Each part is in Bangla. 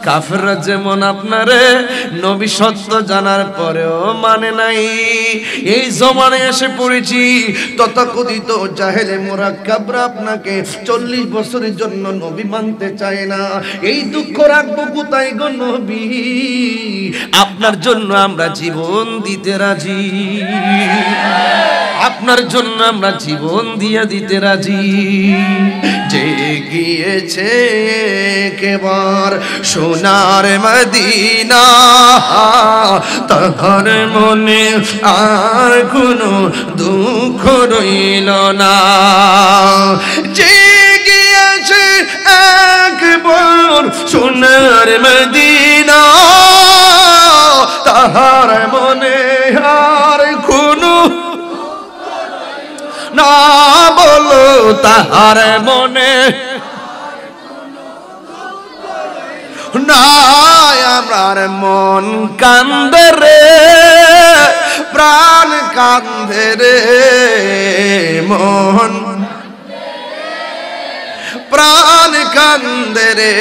কাফেররা যেমন আপনারে নবী সত্য জানার পরেও মানে নাই, এই জমানায় এসে পড়েছি তথাকথিত জাহেলে মুরাক্কাবরা আপনাকে 40 বছরের জন্য নবী মানতে চায় না। এই দুঃখ রাখবো কোথায় গো নবী? আপনার জন্য আমরা জীবন দিতে রাজি, আপনার জন্য আমরা জীবন দিয়ে দিতে রাজি। যে গিয়েছে কেবল সোনার মদিনা, তাহার মনে আর কোনো দুঃখ রইল না। যে গিয়েছে একবার সোনার মদিনা, তাহার মনে আর কোনো না, বলো তাহার মনে না। আমার মন কান্দে রে, প্রাণ কান্দে রে, মন প্রাণ কান্দে রে।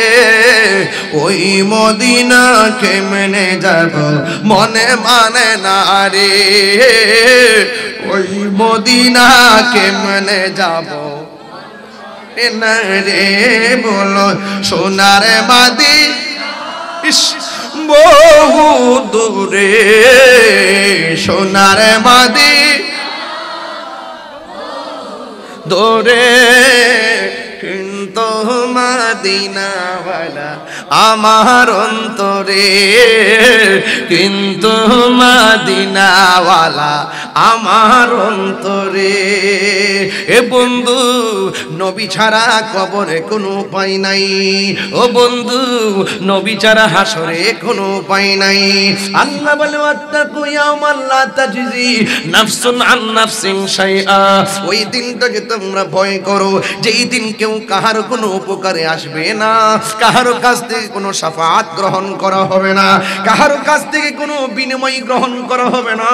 ওই মদিনা কেমনে যাব মনে মানে না রে, ওই মদিনা কেমনে যাব না রে। বলো সোনার মাদি বহু দূরে, সোনার মাদি দূরে, কিন্তু মদিনাওয়ালা আমার অন্তরে, কিন্তু মদিনাওয়ালা আমার অন্তরে। এ বন্ধু, নবী ছাড়া কবরে কোনো উপায় নাই। ও বন্ধু, নবী ছাড়া হাসরে কোনো উপায় নাই। আল্লাহ বলে ওয়াত্তাকু ইয়াওমান লা তাজজি নাফসুন আন নাফসিন শাইআ। ওই দিনটাকে তোমরা ভয় করো, যেই দিন কেউ কাহার কোনো উপকারে আসবে না, কাহার কাছ থেকে কোনো শাফাআত গ্রহণ করা হবে না, কাহার কাছ থেকে কোনো বিনিময় গ্রহণ করা হবে না,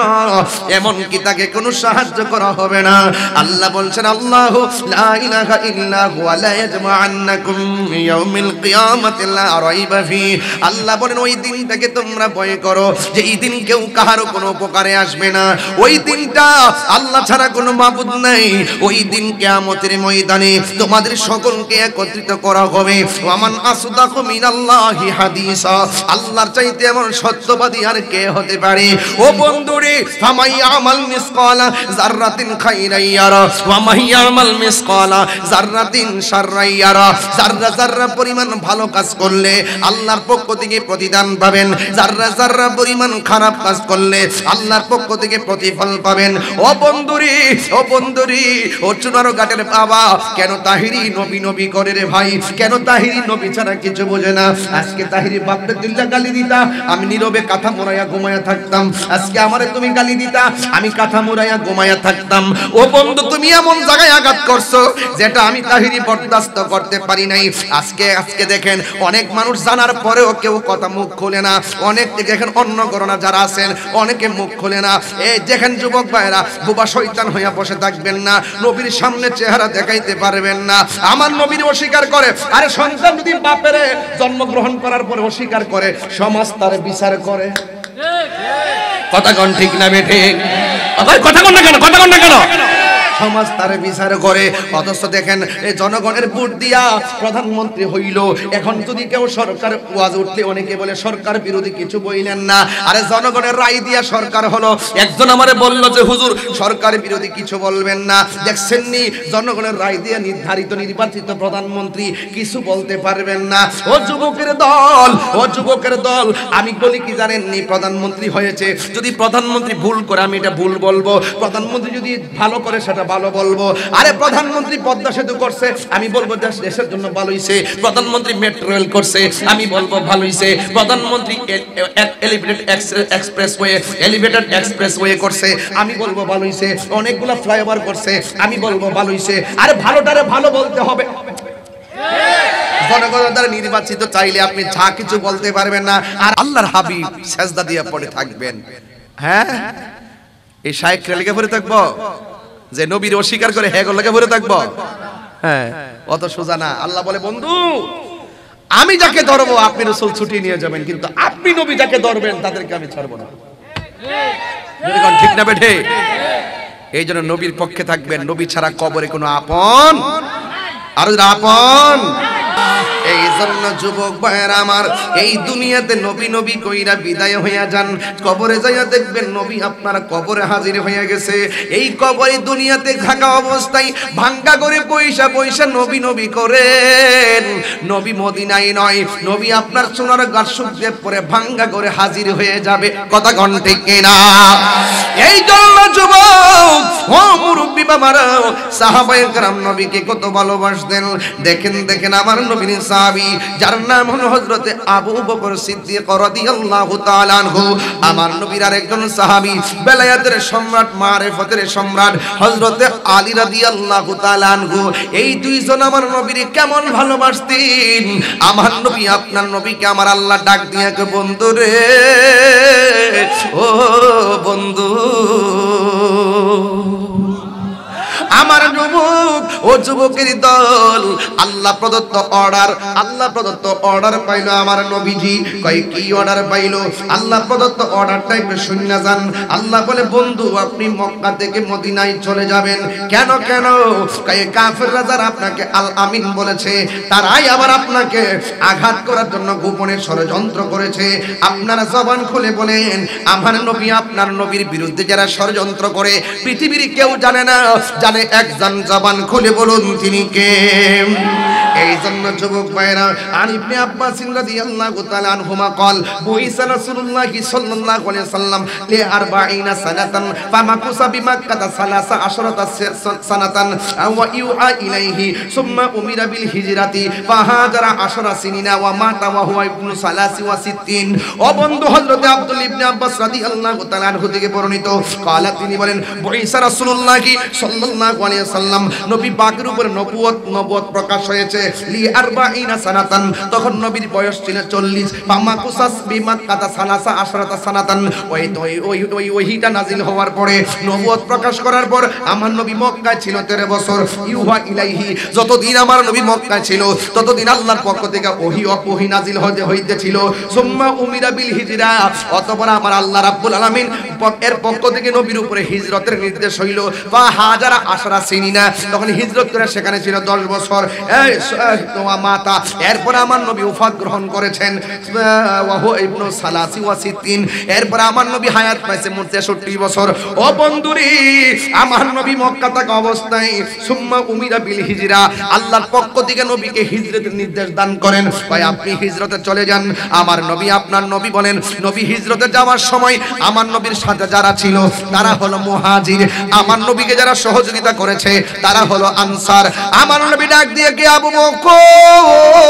এমন কি তাকে কোনো সাহায্য করা হবে না। আল্লাহ বলছেন আল্লাহু লা ইলাহা ইল্লা হুয়া লা ইয়াজমাআন্নাকুম ইয়াউমিল কিয়ামাতি লা রাইবা ফি। আল্লাহ বলেন ওই দিনটাকে তোমরা ভয় করো, যেই দিন কেউ কাহার কোনো উপকারে আসবে না। ওই দিনটা আল্লাহ ছাড়া কোনো মাবুদ নাই। ওই দিন কিয়ামতের ময়দানে তোমাদের সকলকে একত্রিত করা হবে। ওয়ামান আসদাকু মিনাল্লাহি হাদিসা। আল্লাহর চাইতে এমন সত্যবাদী আর কে হতে পারে? ও বন্ধুরে, ফামাই আমাল মিসকালা যাররাতিন খাইরান ইয়ারা ওয়া মাইয়ামাল মিসকালা যাররাতিন শাররান ইয়ারা। যাররা যাররা পরিমাণ ভালো কাজ করলে আল্লাহর পক্ষ থেকে প্রতিদান পাবেন, যাররা যাররা পরিমাণ খারাপ কাজ করলে আল্লাহর পক্ষ থেকে প্রতিফল পাবেন। ও বন্ধুরে, ও বন্ধুরে, ও চুনারো ঘাটের বাবা, কেন তাহিরি নবী নবী করে রে ভাই? কেন তাহিরি নবী ছাড়া কিছু বোঝে না? আজকে তাহিরি বাপরে দিল্লা গালি দিতা, আমি নীরবে কাঁথা মোড়াইয়া ঘুমাইয়া থাকতাম। আজকে আমারে তুমি গালি দিতা, আমি কাঁথা মোড়াইয়া ঘুমাইয়া থাকতাম। ও বন্ধু, তুমি এমন জায়গায় আঘাত করছো যেটা আমি তাহিরি বরদাস্ত করতে পারি নাই। আজকে দেখেন অনেক মানুষ জানার পরেও কেউ কথা মুখ খোলে না। অনেক দেখেন অন্য করোনা যারা আছেন অনেকে মুখ খোলে না। এই দেখেন যুবক ভাইরা, বোবা শয়তান হইয়া বসে থাকবেন না, নবীর সামনে চেহারা দেখাইতে পারবেন না। আমার নবীর অস্বীকার করে। আরে সন্তান যদি বাপের জন্মগ্রহণ করার পরে অস্বীকার করে, সমাজ তার বিচার করে। কথা কোন ঠিক না বেঠে? কথা কোন না কেন? কথা কোন না কেন? সমাজ তার বিচার করে। অথচ দেখেন এই জনগণের ভোট দিয়া প্রধানমন্ত্রী হইল। এখন যদি কেউ সরকার ওয়াজ উঠলে অনেকে বলে সরকার বিরোধী কিছু বইলেন না। আরে জনগণের রায় দিয়া সরকার হলো। একজন আমারে বলল যে হুজুর সরকার বিরোধী কিছু বলবেন না। দেখছেন নি, জনগণের রায় দিয়ে নির্ধারিত নির্বাচিত প্রধানমন্ত্রী, কিছু বলতে পারবেন না। ও যুবকের দল, ও যুবকের দল, আমি বলি কি জানেন নি, প্রধানমন্ত্রী হয়েছে, যদি প্রধানমন্ত্রী ভুল করে আমি এটা ভুল বলবো, প্রধানমন্ত্রী যদি ভালো করে সেটা ভালো বলবো। আরে প্রধানমন্ত্রী পদ্মা সেতু করছে, আমি বলবো দেশের জন্য ভালো হইছে। প্রধানমন্ত্রী মেট্রো রেল করছে, আমি বলবো ভালো হইছে। প্রধানমন্ত্রী এলিভেটেড এক্সপ্রেসওয়ে করছে, আমি বলবো ভালো হইছে। অনেকগুলো ফ্লাইওভার করছে, আমি বলবো ভালো হইছে। আরে ভালোটারে ভালো বলতে হবে। জনগণের দ্বারা নির্বাচিত, চাইলে আপনি যা কিছু বলতে পারবেন না। আর আল্লাহর হাবিব সেজদা দিয়ে পড়ে থাকবেন। হ্যাঁ, এই শায়েখরা লেগে পড়ে থাকবো যে নবীর অস্বীকার করে হ্যাঁ লেগে পড়ে থাকবো? হ্যাঁ, অত সোজা না। আল্লাহ বলে বন্ধু, আমি যাকে ধরবো আপনি রাসূল ছুটিয়ে নিয়ে যাবেন, কিন্তু আপনি নবী যাকে ধরবেন তাদেরকে আমি ছাড়বো না। ঠিক না বেঠে? এই জন্য নবীর পক্ষে থাকবেন। নবী ছাড়া কবরে কোনো আপন আর আপন। এই জন্য যুবক ভাইয়েরা আমার, এই দুনিয়াতে নবী নবী কইরা বিদায় হইয়া যান, কবরে যাইয়া দেখবেন নবী আপনার কবরে হাজির হইয়া গেছে। এই কবরে দুনিয়াতে থাকা অবস্থায় ভাঙ্গা করে পয়সা পয়সা নবী নবী করেন, নবী মদিনায় নয়, নবী আপনার সোনার গাছুকে পরে ভাঙ্গা করে হাজির হয়ে যাবে। কথা কোন ঠিক কিনা? এই জন্য যুবক ও মুরব্বি বাবারা, সাহাবায়ে কেরাম নবীকে কত ভালোবাসতেন। দেখেন দেখেন আমার নবীর সাহাবী যার নাম হলো হযরতে আবু বকর সিদ্দিক রাদিয়াল্লাহু তাআলা আনহু, আমার নবীর আরেকজন সাহাবী বেলায়েতের সম্রাট মারিফতের সম্রাট হযরতে আলী রাদিয়াল্লাহু তাআলা আনহু। এই দুইজন আমার নবীর কেমন ভালোবাসতেন। আমার নবী আপনার নবীকে আমার আল্লাহ ডাক দিয়ে কে বন্ধু রে, ও বন্ধু, আমার যুবক ও যুবকের দল, আল্লাহ প্রদত্ত অর্ডার পাইলো আমার নবীজি। কয় কি অর্ডার পাইলো? আল্লাহ প্রদত্ত অর্ডারটা একটু শুনে যান। আল্লাহ বলে বন্ধু আপনি মক্কা থেকে মদিনায় চলে যাবেন। কেন কেন? কয় কাফেররা যারা আপনাকে আল আমিন বলেছে তারাই আবার আপনাকে আঘাত করার জন্য গোপনে ষড়যন্ত্র করেছে। আপনারা জবান খুলে বলেন আমার নবী আপনার নবীর বিরুদ্ধে যারা ষড়যন্ত্র করে পৃথিবীর কেউ জানে না, জানে একজন। জবান খুলে বলুন তিনি কে? এই জন্য যুবক ভাইরা, আর ইবনে আব্বাস রাদিয়াল্লাহু তাআলা আনহুমা قال বুইসা রাসূলুল্লাহ সাল্লাল্লাহু আলাইহি সাল্লাম লি 40 সানাতান ফামাকুসা বিমাক্কাতা 13 সানাতান ওয়া ইউআ ইলাইহি সুম্মা উমিরা বিল হিজরাতি ফাহাজারা 10 সিনিনা ওয়া মাতা ওয়া হুয়া ইবনু 63। ও বন্ধু হযরত আব্দুল ইবনে আব্বাস রাদিয়াল্লাহু তাআলা আনহু থেকে বর্ণিত قال তিনি বলেন বুইসা রাসূলুল্লাহ সাল্লাল্লাহু আলাইহি সাল্লাম নবী পাকের উপর নবুয়ত প্রকাশ হয়েছে লি 40 সানাতান, তখন নবীর বয়স ছিল 40। ফামাকুসাস বিমাক্কাতা 13 সানাতান, ওই ওহিটা নাজিল হওয়ার পরে নবুয়ত প্রকাশ করার পর আমার নবী মক্কায় ছিল 13 বছর। ইউহা ইলাইহি, যতদিন আমার নবী মক্কায় ছিল ততদিন আল্লাহর পক্ষ থেকে ওহী নাজিল হইতেছিল। সুম্মা উমিরা বিল হিজরা, অতঃপর আমার আল্লাহ রাব্বুল আলামিন এর পক্ষ থেকে নবীর উপরে হিজরতের নির্দেশ হইল। ফাহাজারা 10 সিনিনা, তখন হিজরত করে সেখানে ছিল 10 বছর। মাতা, এরপর আমার নবী ওফাত গ্রহণ করেছেন ওয়াহু ইবনু 63। এরপর আমার নবী হায়াত পাইছে 63 বছর। ও বন্ধুরি, আমার নবী মক্কা থাকা অবস্থায় সুম্মা উমিরা বিল হিজরা, আল্লাহর পক্ষ থেকে নবীকে হিজরতের নির্দেশ দান করেন। ভাই আপনি হিজরতে চলে যান। আমার নবী আপনার নবী বলেন নবী হিজরতে যাওয়ার সময় আমার নবীর সাথে যারা ছিল তারা হলো মুহাজির, আমার নবীকে যারা সহযোগিতা করেছে তারা হলো আনসার। আমার নবী ডাক দিয়ে কে আবু বকর,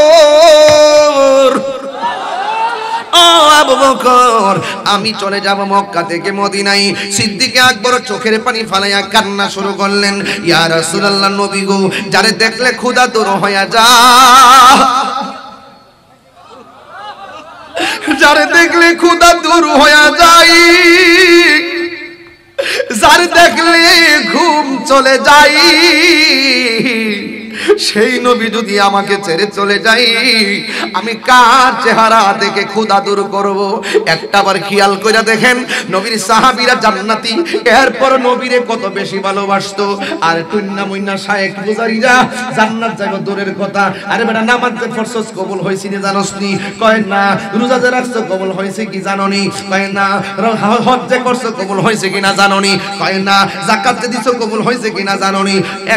ও আবু বকর আমি চলে যাব মক্কা থেকে মদিনায়। সিদ্দিক আকবর চোখের পানি ফালাইয়া কান্না শুরু করলেন। ইয়া রাসূলুল্লাহ, নবী গো, যারে দেখলে ক্ষুধা দূর হয়ে যায়, যারে দেখলে ক্ষুধা দূর হয়ে যায়, যারে দেখলে ঘুম চলে যায়, সেই নবী যদি আমাকে ছেড়ে চলে যায় আমি কার চেহারা দেখে ক্ষুধা দূর করব? একটাবার খেয়াল করে দেখেন নবীর সাহাবীরা জান্নাতি, এরপর নবীরে কত বেশি ভালোবাসতো। আর টুন্না মুন্না শায়েখ বুজারিরা জান্নাত যাবে দূরের কথা। আরে বেটা নামাজ যে ফরজ কবুল হইছে নি জানোস নি? কয় না। রোজা যে রাখছো কবুল হইছে কি জানো নি? কয় না। হজ যে করছো কবুল হইছে কিনা জানো নি? কয় না। যাকাত যে দিছো কবুল হইছে কিনা জানো নি?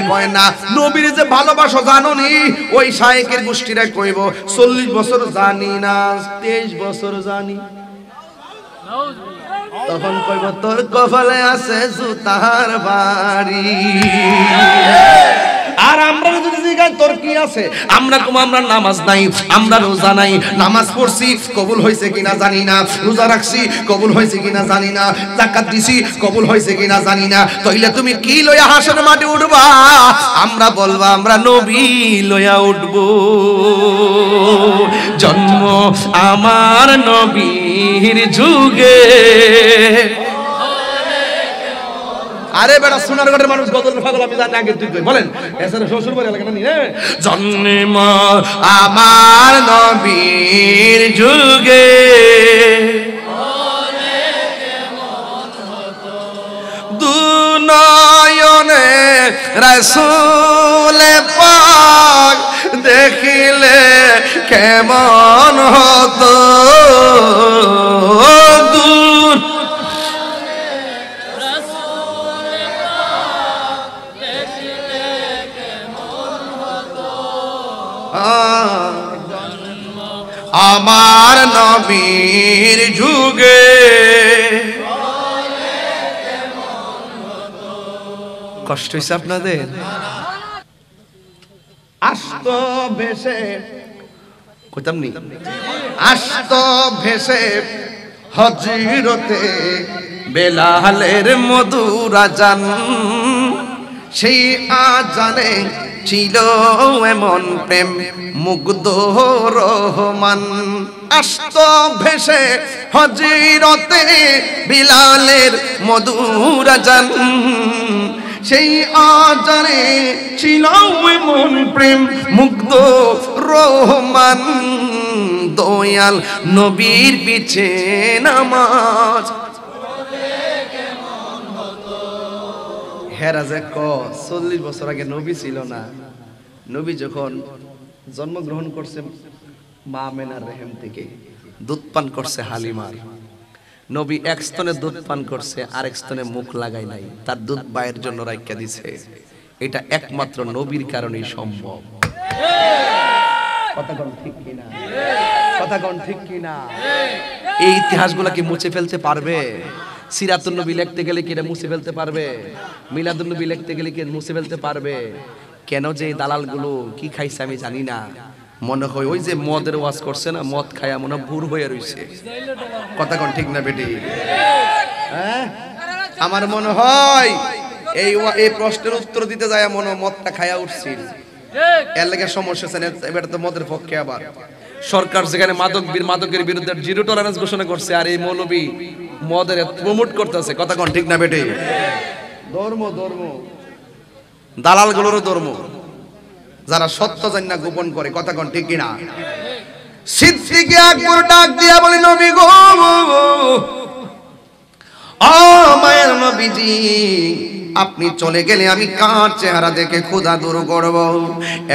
কয় না। নবীর যে ভালোবাসো জানো নি? ওই শায়েকের গোষ্ঠীরা কইব 40 বছর জানি না, 23 বছর জানি। তখন কইব তোর কপালে আছে জুতার বাড়ি। আর আমরা যদি জিজ্ঞাসা তোর কি আছে, আমরা কম আমরা নামাজ নাই, আমরা রোজা নাই, নামাজ পড়ছি কবুল হইছে কিনা জানি না, রোজা রাখছি কবুল হইছে কিনা জানি না, যাকাত দিছি কবুল হইছে কিনা জানি না। তাইলে তুমি কি লইয়া হাসর মাঠে উঠবা? আমরা বলবা আমরা নবী লইয়া উঠব। জন্ম আমার নবীর যুগে, আরে বেটা সোনারগড়ের মানুষ গজল পাগল আমি জানি আগে তুই কই বলেন এছাড়া শ্বশুর বাড়ি এলাকা না রে জন্ম আমার নবীর যুগে দুনয়নে রাসূল পাক দেখিলে কেমন হতো দূর আমার নবীর যুগে কষ্ট হইছে আপনাদের আস্ত ভেসে কইতাম নি আস্ত ভেসে হযরতে বেলালের মধুর আযান সেই আযানে ছিল এমন প্রেম মুগ্ধ রহমান আস্ত ভেসে হযরতে বেলালের মধুর আযান সেই আযানে ছিল এমন প্রেম মুগ্ধ রহমান দয়াল নবীর পিছে নামাজ হেরাজে ক 40 বছর আগে নবী ছিল না নবী যখন জন্মগ্রহণ করছে মা আমেনার রহিম থেকে দুধ পান করছে হালিমার নবী এক স্তনে দুধ পান করছে আরেক স্তনে মুখ লাগাই নাই তার দুধ বাইয়ের জন্য রাখিয়া দিছে এটা একমাত্র নবীর কারণেই সম্ভব কথা কোন ঠিক কিনা কথা কোন ঠিক কিনা এই ইতিহাসগুলো কি মুছে ফেলতে পারবে সিরাতুন নবী লিখতে গেলে কি এটা মুছে ফেলতে পারবে মিলাদুন নবী লিখতে গেলে কি মুছে ফেলতে পারবে কেন যে দালালগুলো কি খাইছে আমি জানি না মনে হয় ওই যে মদের ওয়াজ করছে না মদ খায়া মনে ভুর হয়ে রইছে কথা কোন ঠিক না বেটি হ্যাঁ আমার মনে হয় এই প্রশ্নের উত্তর দিতে যায় মনে মদটা খায়া উঠছিল এর লাগে সমস্যা আছে এবারে তো মদের পক্ষে আবার সরকার যেখানে মাদকের বিরুদ্ধে জিরো টলারেন্স ঘোষণা করছে আর এই মৌলবী মদের প্রমোট করতেছে কথা কোন ঠিক না বেটি ধর্ম দালালগুলোরও ধর্ম যারা সত্য জানি না গোপন করে কথা কোন ঠিক কিনা সিদ্দিকে আকবর ডাক দিয়া বলে নবী গো ও মায়ের নবীজি আপনি চলে গেলে আমি কার চেহারা দেখে খোদা দূর করব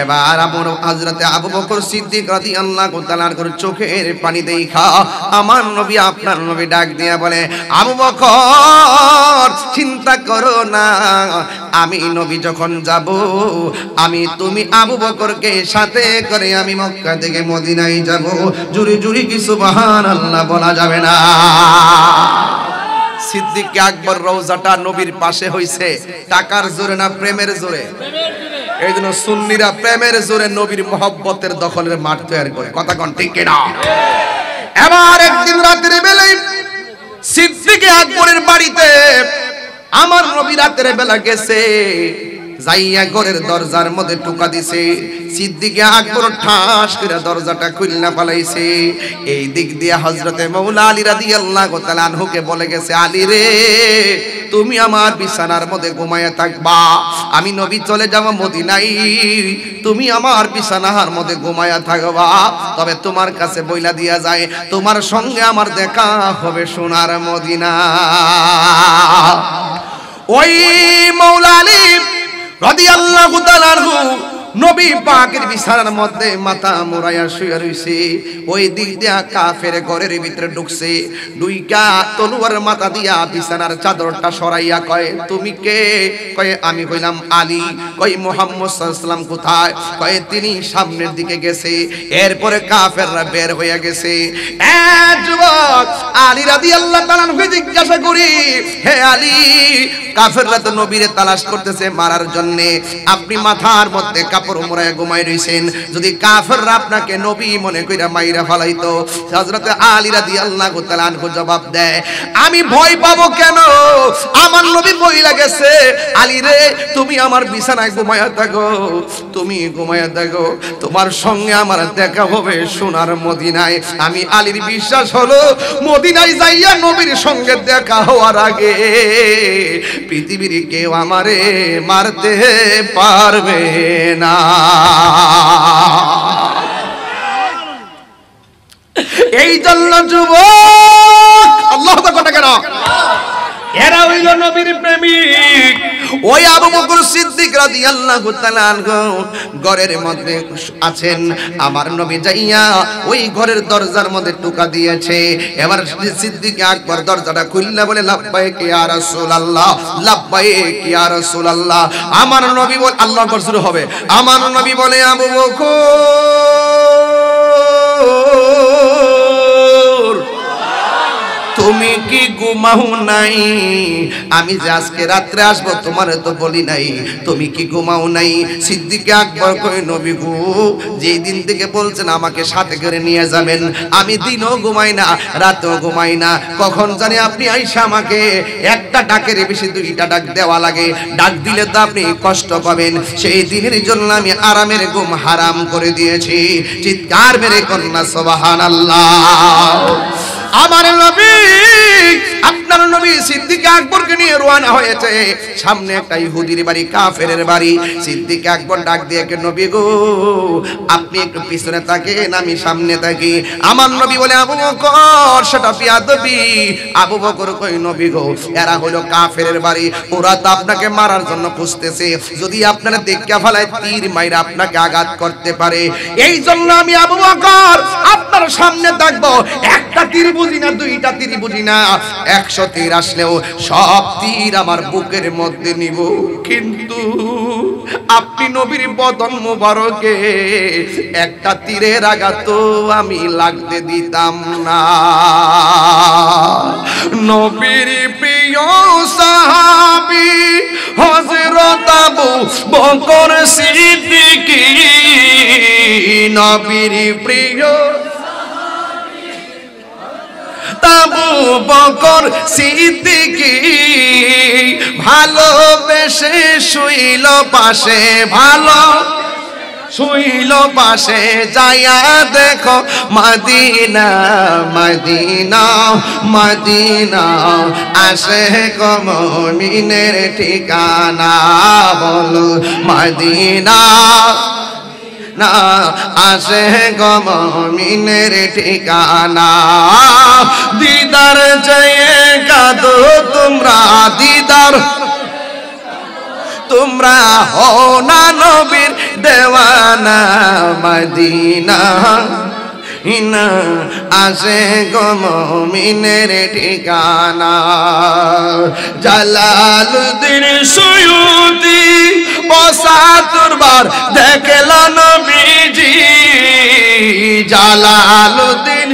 এবার আমার হযরতে আবু বকর সিদ্দিক রাদিয়াল্লাহু তাআলার করে চোখের পানি দেখা আমার নবী আপনার নবী ডাক দিয়া বলে আবু বকর চিন্তা করো না আমি নবী যখন যাব আমি তুমি আবু বকরকে সাথে করে আমি মক্কা থেকে মদিনায় যাব জুরি জুরি কি সুবহানাল্লাহ বলা যাবে না সিদ্দিক আকবর রওজাটা নবীর পাশে হইছে টাকার জোরে না প্রেমের জোরে এইজন্য সুন্নিরা প্রেমের জোরে নবীর মহব্বতের দখলের মাঠ তৈরি করে কথা কোন ঠিক কিনা এবার একদিন রাতের বেলায় সিদ্দিক আকবরের বাড়িতে আমার নবী রাতের বেলা গেছে যাইয়া ঘরের দরজার মধ্যে টোকা দিছে সিদ্দিক আকবর ঠাস করে দরজাটা খুলনা পালাইছে এই দিক দিয়ে হযরতে মাওলা আলী রাদিয়াল্লাহু তাআলা আনহুকে বলে গেছে আলী রে তুমি আমার বিছানার মধ্যে ঘুমায়া থাকবা আমি নবী চলে যাব মদিনায় তুমি আমার বিছানার মধ্যে ঘুমায়া থাকবা তবে তোমার কাছে বইলা দিয়া যায় তোমার সঙ্গে আমার দেখা হবে সোনার মদিনা ওই মাওলা আলী রাদিয়াল্লাহু তাআলা আনহু নবী পাকের বিছানার মধ্যে মাথা মুড়াইয়া শুয়ে রইছে ওই দিক দিয়া কাফের ঘরের ভিতরে ঢুকছে দুইটা তলোয়ার মাথা দিয়া বিছানার চাদরটা সরাইয়া কয় তুমি কে কয় আমি কইলাম আলী কয় মুহাম্মদ সাল্লাল্লাহু আলাইহি সাল্লাম কোথায় কয় তিনি সামনের দিকে গেছে এরপরে কাফেররা বের হয়ে গেছে যুবক আলী রাদিয়াল্লাহু তাআলা আনহু জিজ্ঞাসা করি হে আলী কাফেররা তো নবীরে তালাশ করতেছে মারার জন্য আপনি মাথার মধ্যে কাপড় মোড়ায় ঘুমাই রইছেন, যদি কাফেররা আপনাকে নবী মনে কইরা মাইরা ফালাইতো, হযরত আলী রাদিয়াল্লাহু তাআলা আনহু জবাব দেয়, আমি ভয় পাবো কেন? আমার নবী বইলা গেছে, আলী রে তুমি আমার বিছানায় ঘুমায়া থাকো, তুমি ঘুমায়া থাকো, তোমার সঙ্গে আমার দেখা হবে সোনার মদিনায়। আমি আলীর বিশ্বাস হলো মদিনায় যাইয়া নবীর সঙ্গে দেখা হওয়ার আগে পৃথিবীর কেউ আমারে মারতে পারবে না। এই জন্য যুবক, আল্লাহু আকবার কেন, এরা হইল নবীর প্রেমিক। ওই আবু বকর সিদ্দিক রাদিয়াল্লাহু তাআলা আনহু ঘরের মধ্যে আছেন, আমার নবী যাইয়া ওই ঘরের দরজার মধ্যে টোকা দিয়েছে। এবার সিদ্দিক আকবর দরজাটা খুললা বলে, লাব্বাইক ইয়া রাসূলুল্লাহ, লাব্বাইক ইয়া রাসূলুল্লাহ। আমার নবী বলে, আল্লাহু আকবার শুরু হবে, আমার নবী বলে, আবু বকর তুমি কি ঘুমাও নাই? আমি যে আজকে রাত্রে আসবো তোমারে তো বলি নাই, তুমি কি ঘুমাও নাই? সিদ্দিক আকবর কই, নবী গো, যেই দিন থেকে বলছেন আমাকে সাথে করে নিয়ে যাবেন, আমি দিনও ঘুমাই না, রাতেও ঘুমাই না। কখন জানি আপনি আইসা আমাকে একটা ডাকের বেশি দুইটা ডাক দেওয়া লাগে, ডাক দিলে তো আপনি কষ্ট পাবেন। সেই দিনের জন্য আমি আরামের ঘুম হারাম করে দিয়েছি। চিৎকার মেরে কন্যা সুবহানাল্লাহ। আমার নবী, আপনার নবী সিদ্দিক আকবরকে নিয়ে রওনা হয়েছে। সামনে একটা ইহুদির বাড়ি, কাফেরের বাড়ি। সিদ্দিক আকবর ডাক দিয়ে, নবী গো আপনি একটু পিছনে থাকেন, আমি সামনে থাকি। আমার নবী বলে, আবু বকর সেটা বিয়াদবি। আবু বকর কই, নবী গো এরা হলো কাফেরের বাড়ি, ওরা তো আপনাকে মারার জন্য খুঁজতেছে, যদি আপনারা দেখা ফেলায় তীর মাইরা আপনাকে আঘাত করতে পারে। এই জন্য আমি আবু বকর আপনার সামনে থাকবো। একটা তীর বুঝি না, দুইটা তীর বুঝি না, 100 তীর আসলেও সব তীর আমার বুকের মধ্যে নিব, কিন্তু আপনি নবীর বদন মোবারকে একটা তীরের আঘাত আমি লাগতে দিতাম না। নবীর প্রিয় সাহাবী হযরত আবু বকর সিদ্দিক, নবীর প্রিয় আবু বকর সিদ্দিক, ভালোবেসে শুইল পাশে, ভালো শুইল পাশে, যাইয়া দেখো মদিনা মদিনা মদিনা, আসে গো মুমিনের ঠিকানা, বলো মদিনা না, আসে গো মুমিনের ঠিকানা। দিদার চেয়ে কাঁদো তোমরা, দিদার তোমরা হও না নবীর দেওয়ানা, মদিনা ইনা আসে গো মুমিনের ঠিকানা। জালালউদ্দিন সুয়ুতি ৭৫ বার দেখল নবীজি, জালালউদ্দিন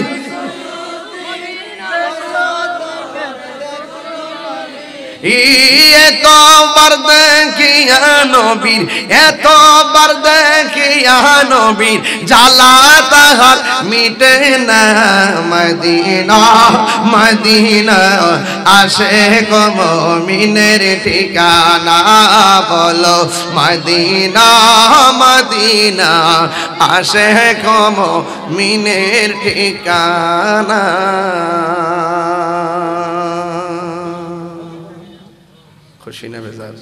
এতবার দেখিয়া নবীর, এতবার দেখিয়া নবীর জ্বালা তাহার মিটে না, মদিনা মদিনা আসে গো মুমিনের ঠিকানা, বলো মদিনা মদিনা আসে গো মুমিনের ঠিকানা। খুশি না বেজার?